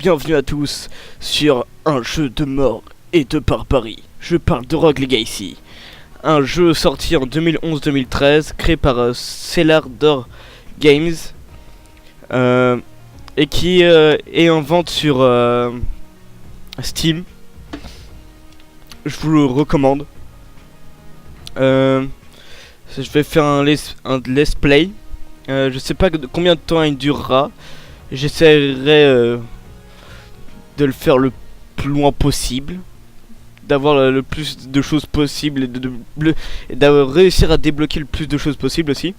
bienvenue à tous sur un jeu de mort et de barbarie. Je parle de Rogue Legacy, un jeu sorti en 2011-2013, créé par Cellar Door Games, et qui est en vente sur Steam. Je vous le recommande. Je vais faire un let's play. Je sais pas combien de temps il durera. J'essaierai de le faire le plus loin possible, d'avoir le plus de choses possible et d'avoir réussir à débloquer le plus de choses possible aussi.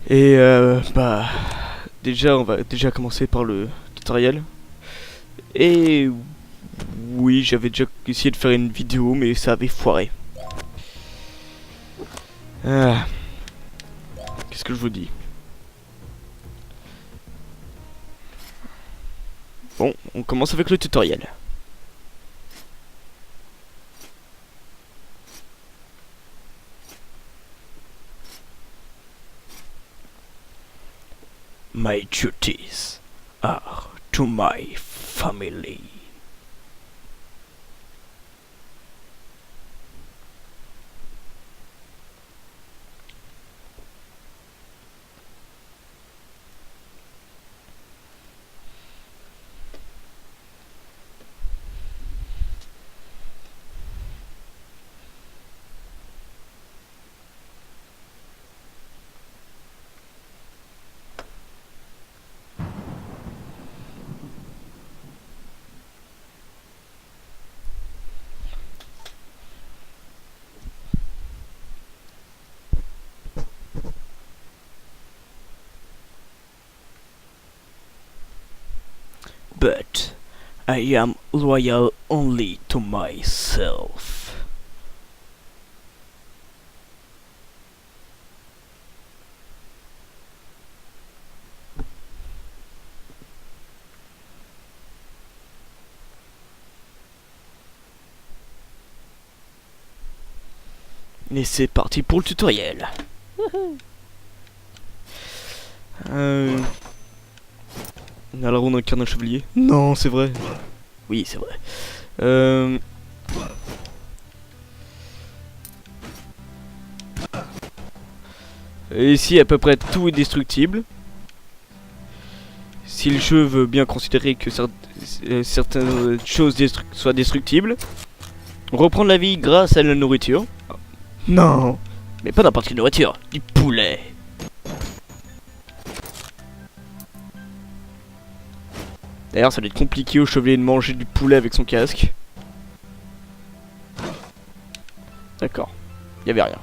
Et bah déjà on va déjà commencer par le tutoriel. Et oui, j'avais déjà essayé de faire une vidéo mais ça avait foiré. Qu'est-ce que je vous dis? Bon, on commence avec le tutoriel. My duties are to my family. But I am loyal only to myself. Et c'est parti pour le tutoriel. Alors on incarne un chevalier. Non, c'est vrai. Oui, c'est vrai. Et ici, à peu près tout est destructible. Si le jeu veut bien considérer que certaines choses soient destructibles. Reprendre la vie grâce à la nourriture. Non, mais pas n'importe quelle nourriture, du poulet. D'ailleurs, ça doit être compliqué au chevalier de manger du poulet avec son casque. D'accord, il y avait rien.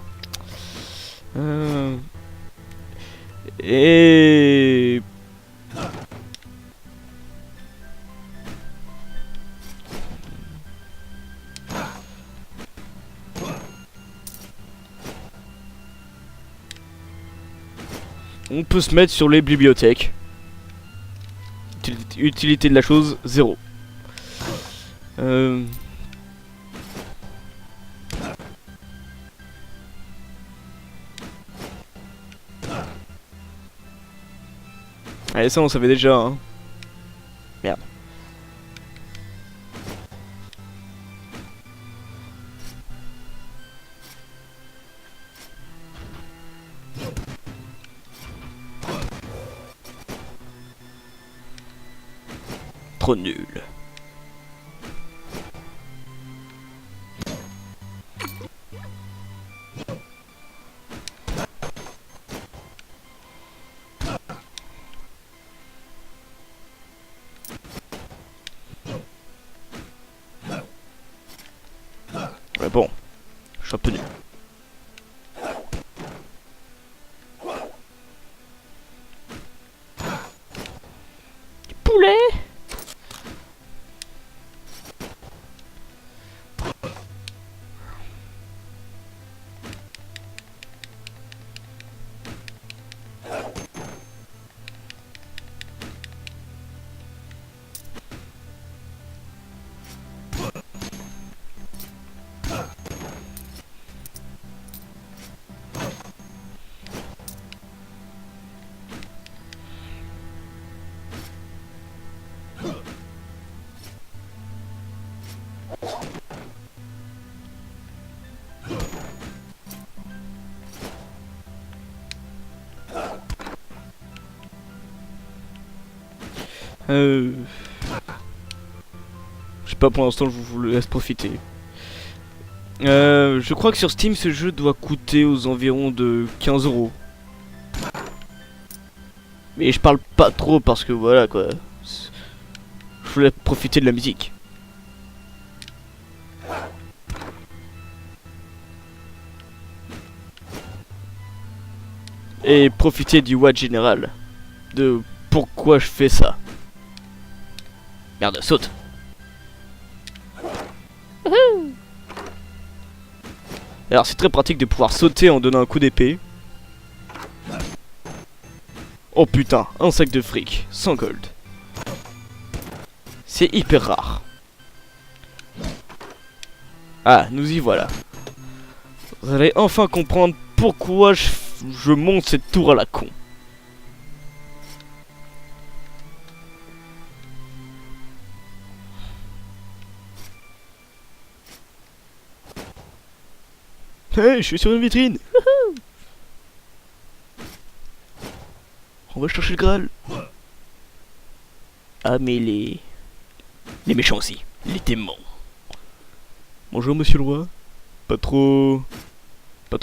Et on peut se mettre sur les bibliothèques. Utilité de la chose, 0. Allez, ça on savait déjà, hein. Merde. Trop nul. Ouais, bon, je suis un peu nul. Du poulet. Je sais pas, pour l'instant je vous laisse profiter. Je crois que sur Steam ce jeu doit coûter aux environs de 15 €. Mais je parle pas trop parce que voilà quoi. Je voulais profiter de la musique. Et profiter du watch général. De pourquoi je fais ça. Merde, saute. Alors c'est très pratique de pouvoir sauter en donnant un coup d'épée. Oh putain, un sac de fric, 100 gold. C'est hyper rare. Ah, nous y voilà. Vous allez enfin comprendre pourquoi je monte cette tour à la con. Hey, je suis sur une vitrine. On va chercher le Graal. Ah mais les méchants aussi, les démons. Bonjour monsieur le roi. Pas trop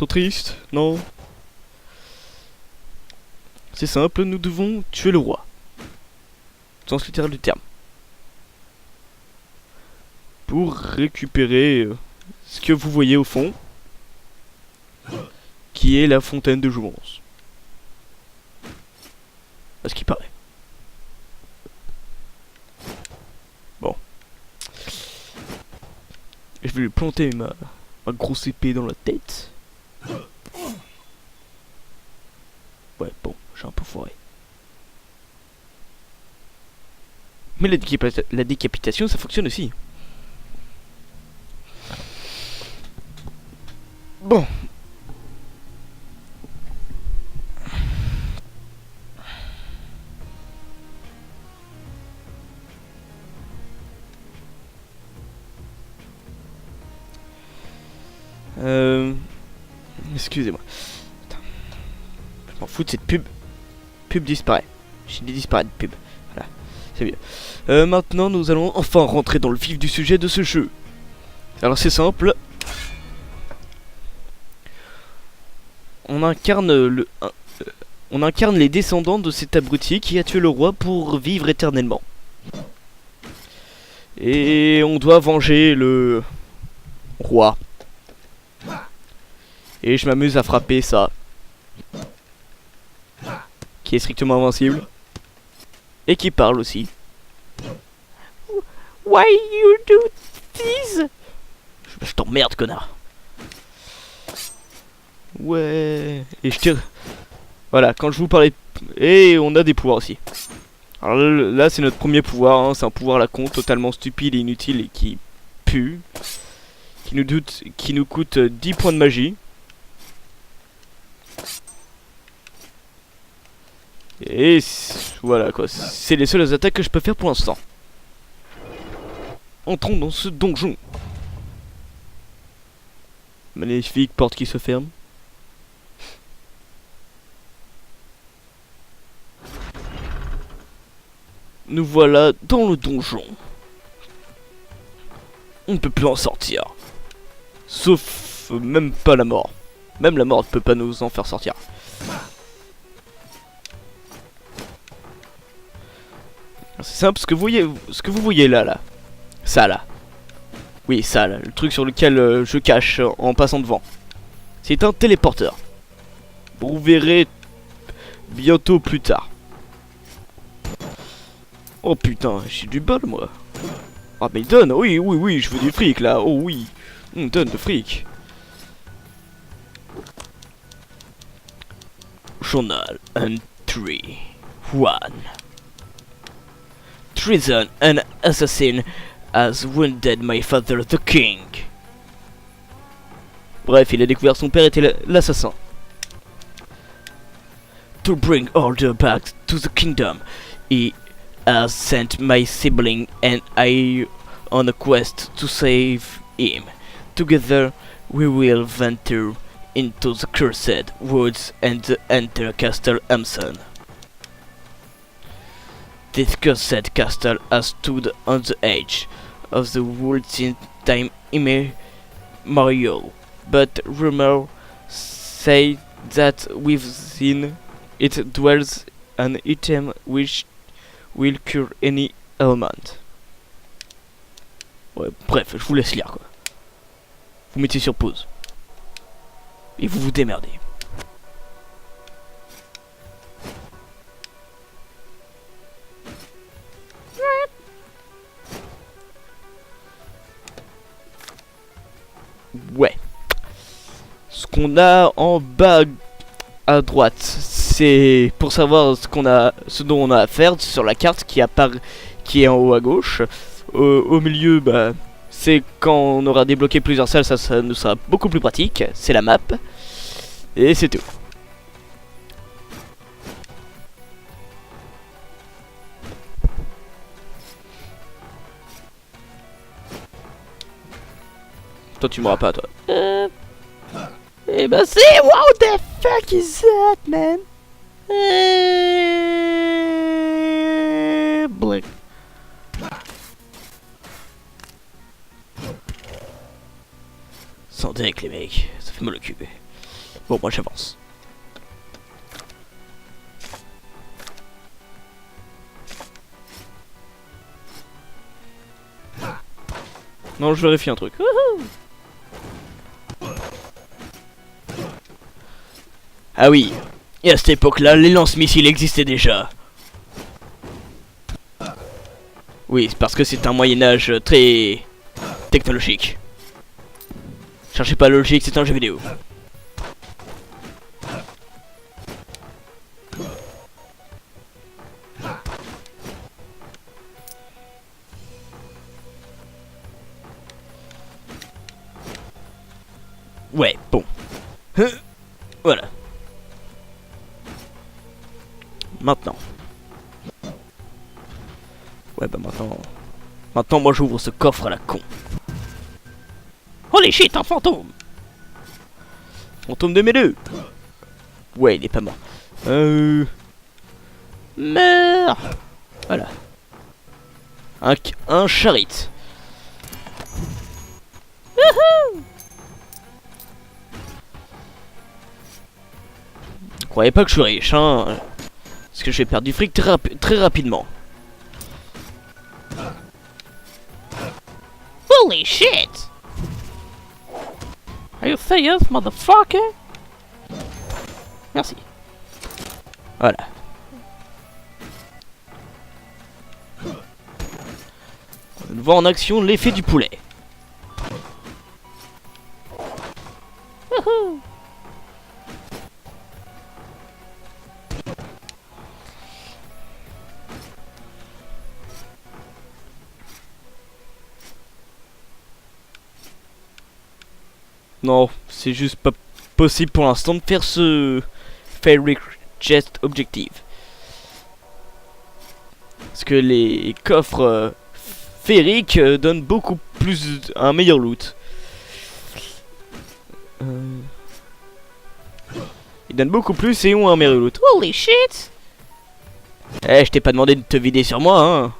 triste, non? C'est simple, nous devons tuer le roi. Sens littéral du terme. Pour récupérer ce que vous voyez au fond, qui est la fontaine de jouvence. À ce qui paraît. Bon. Je vais lui planter ma grosse épée dans la tête. Ouais, bon, j'ai un peu foiré. Mais la décapitation, ça fonctionne aussi. Bon. Excusez-moi. Je m'en fous de cette pub. Pub disparaît. J'ai dit disparaître pub. Voilà. C'est mieux. Maintenant, nous allons enfin rentrer dans le vif du sujet de ce jeu. Alors, c'est simple. On incarne les descendants de cet abruti qui a tué le roi pour vivre éternellement. Et on doit venger le roi. Et je m'amuse à frapper ça. Qui est strictement invincible. Et qui parle aussi. Why you do this? Je t'emmerde, connard. Ouais. Et je tire. Voilà, quand je vous parlais. Et on a des pouvoirs aussi. Alors là, c'est notre premier pouvoir. Hein. C'est un pouvoir à la con, totalement stupide et inutile et qui pue. Qui nous coûte 10 points de magie. Et voilà quoi, c'est les seules attaques que je peux faire pour l'instant. Entrons dans ce donjon. Magnifique porte qui se ferme. Nous voilà dans le donjon. On ne peut plus en sortir. Sauf même pas la mort. Même la mort ne peut pas nous en faire sortir. C'est simple, ce que vous voyez là. Ça là. Oui, ça là, le truc sur lequel je cache en passant devant. C'est un téléporteur. Vous verrez bientôt plus tard. Oh putain, j'ai du bol moi. Ah mais donne, oui, je veux du fric là, oh oui. Donne de fric. Journal entry 1. Treason, an assassin has wounded my father the king. Bref, il a découvert son père était l'assassin. To bring order back to the kingdom, he has sent my sibling and I on a quest to save him. Together we will venture into the cursed woods and enter Castle Amson. This cursed castle has stood on the edge of the world since time immemorial, but rumor say that within it dwells an item which will cure any ailment. Ouais, bref, je vous laisse lire quoi. Vous mettez sur pause. Et vous vous démerdez. Ouais. Ce qu'on a en bas à droite, c'est pour savoir ce dont on a à faire sur la carte qui est en haut à gauche. Au milieu, bah, c'est quand on aura débloqué plusieurs salles, ça nous sera beaucoup plus pratique. C'est la map. Et c'est tout. Toi tu m'auras pas toi. Eh ben c'est what the fuck is that man? Black. Sans deck les mecs, ça fait mal occuper. Bon moi j'avance. Non je vérifie un truc. Ah oui, et à cette époque-là, les lance-missiles existaient déjà. Oui, c'est parce que c'est un Moyen-Âge très technologique. Cherchez pas la logique, c'est un jeu vidéo. Ouais, bon. Voilà. Maintenant. Ouais bah maintenant... Maintenant moi j'ouvre ce coffre à la con. Holy shit, un fantôme! Fantôme de mes deux! Ouais, il est pas mort. Meurs! Voilà. Un charit. Croyez pas que je suis riche, hein. Parce que je vais perdre du fric très rapidement. Holy shit! Are you serious, motherfucker? Merci. Voilà. On va voir en action l'effet du poulet. Non, c'est juste pas possible pour l'instant de faire ce Fairy Chest Objective. Parce que les coffres féeriques donnent beaucoup plus, un meilleur loot. Ils donnent beaucoup plus et ont un meilleur loot. Holy shit! Eh, je t'ai pas demandé de te vider sur moi, hein.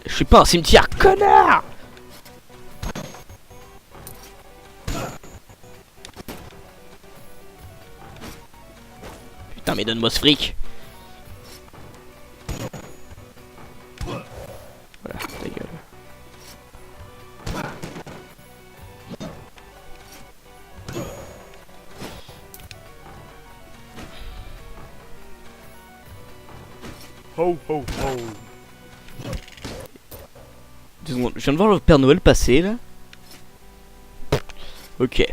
Je suis pas un cimetière, connard! Putain mais donne-moi ce fric. Voilà, ta gueule. Ho ho ho. 2 secondes, je viens de voir le Père Noël passer là. Ok.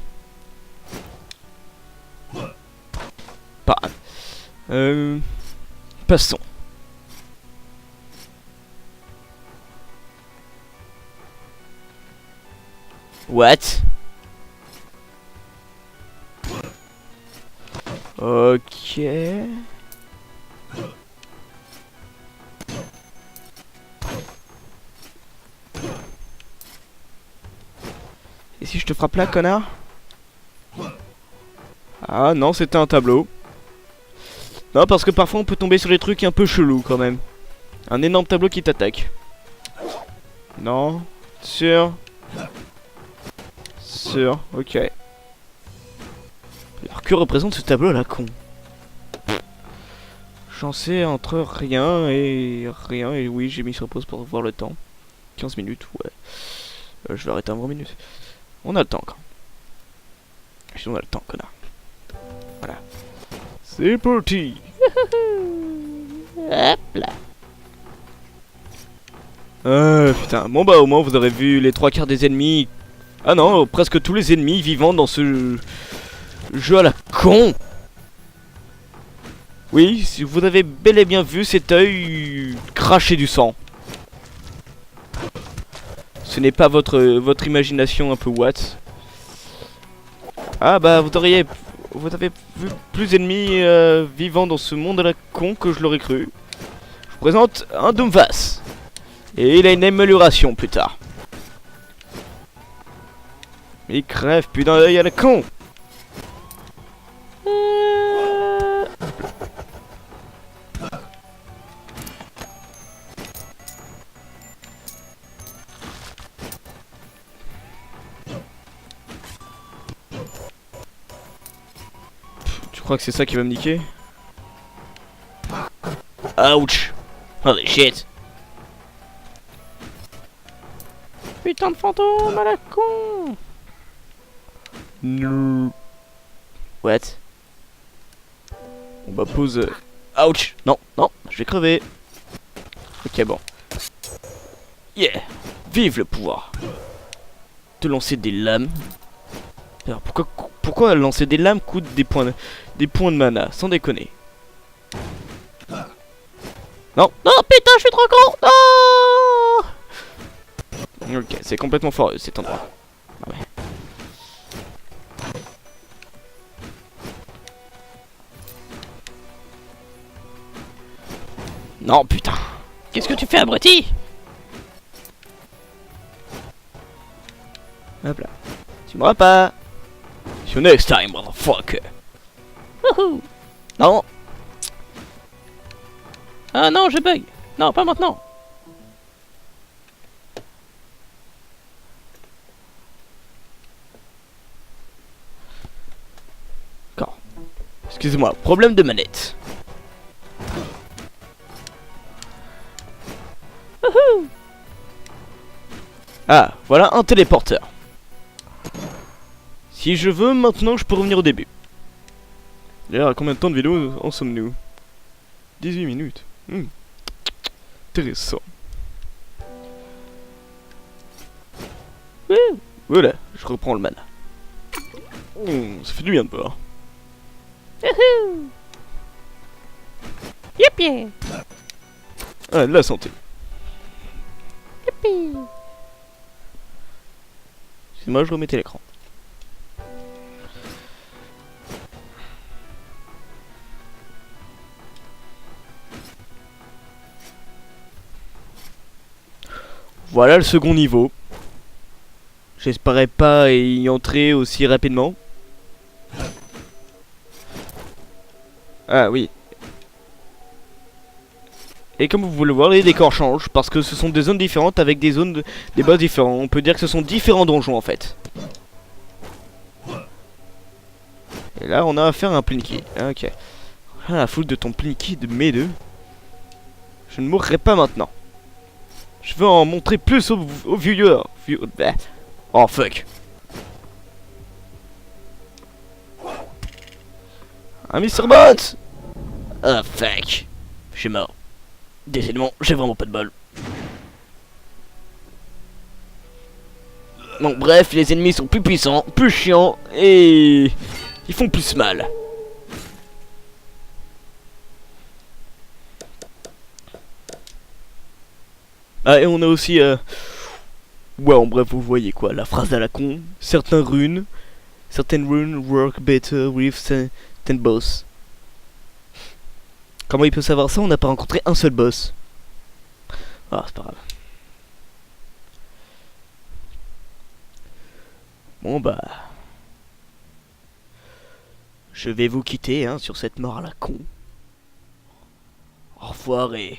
Pas grave. Passons. What? Ok. Et si je te frappe là, connard? Ah non, c'était un tableau. Non, parce que parfois on peut tomber sur des trucs un peu chelous quand même. Un énorme tableau qui t'attaque. Non. Sûr. Sûr. Ok. Alors que représente ce tableau à la con? J'en sais entre rien et rien. Et oui, j'ai mis sur pause pour voir le temps. 15 minutes, ouais. Je vais arrêter un 20 minutes. On a le temps encore. Sinon on a le temps, connard. Voilà. C'est parti. Hop là. Putain. Bon bah au moins vous aurez vu les 3 quarts des ennemis. Ah non, presque tous les ennemis vivants dans ce jeu à la con. Oui, si vous avez bel et bien vu cet œil cracher du sang. Ce n'est pas votre imagination un peu what. Ah bah vous avez vu plus d'ennemis vivants dans ce monde à la con que je l'aurais cru. Je vous présente un Doomvas. Et il a une amélioration plus tard. Il crève plus d'un œil à la con. Tu crois que c'est ça qui va me niquer? Ouch! Holy shit! Putain de fantôme à la con! No. What? On va pause. Ouch! Non, non, je vais crever. Ok, bon. Yeah! Vive le pouvoir! De lancer des lames. Alors pourquoi lancer des lames coûte des points de mana, sans déconner. Non, non, putain, je suis trop con. Non. Ok, c'est complètement fort cet endroit. Ah ouais. Non, putain. Qu'est-ce que tu fais, abruti? Hop là. Tu m'auras pas. See you next time, motherfucker. Wouhou. Non. Ah non, je bug. Non, pas maintenant. D'accord. Excusez-moi, problème de manette. Wouhou. Ah, voilà un téléporteur. Si je veux, maintenant je peux revenir au début. D'ailleurs, à combien de temps de vidéo en sommes-nous? 18 minutes. Intéressant. Voilà, je reprends le mana. Ça fait du bien de voir. Youpi. Ah, de la santé. Youpi. Excuse-moi, je remettais l'écran. Voilà le second niveau. J'espérais pas y entrer aussi rapidement. Ah oui. Et comme vous pouvez le voir, les décors changent parce que ce sont des zones différentes avec des zones, des boss différents. On peut dire que ce sont différents donjons en fait. Et là, on a affaire à un Plinky. Ok. Ah, la foule de ton Plinky de mes deux. Je ne mourrai pas maintenant. Je veux en montrer plus aux viewers. Oh fuck. Un Mr. Bot. Oh fuck. Je suis mort. Décidément, j'ai vraiment pas de bol. Bon bref, les ennemis sont plus puissants, plus chiants et ils font plus mal. Ah et on a aussi ouais, en bref, vous voyez quoi, la phrase à la con. Certaines runes work better with certain boss. Comment il peut savoir ça? On n'a pas rencontré un seul boss. Ah, c'est pas grave. Bon bah... Je vais vous quitter hein, sur cette mort à la con. Au revoir et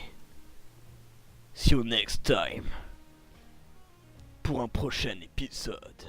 see you next time pour un prochain épisode.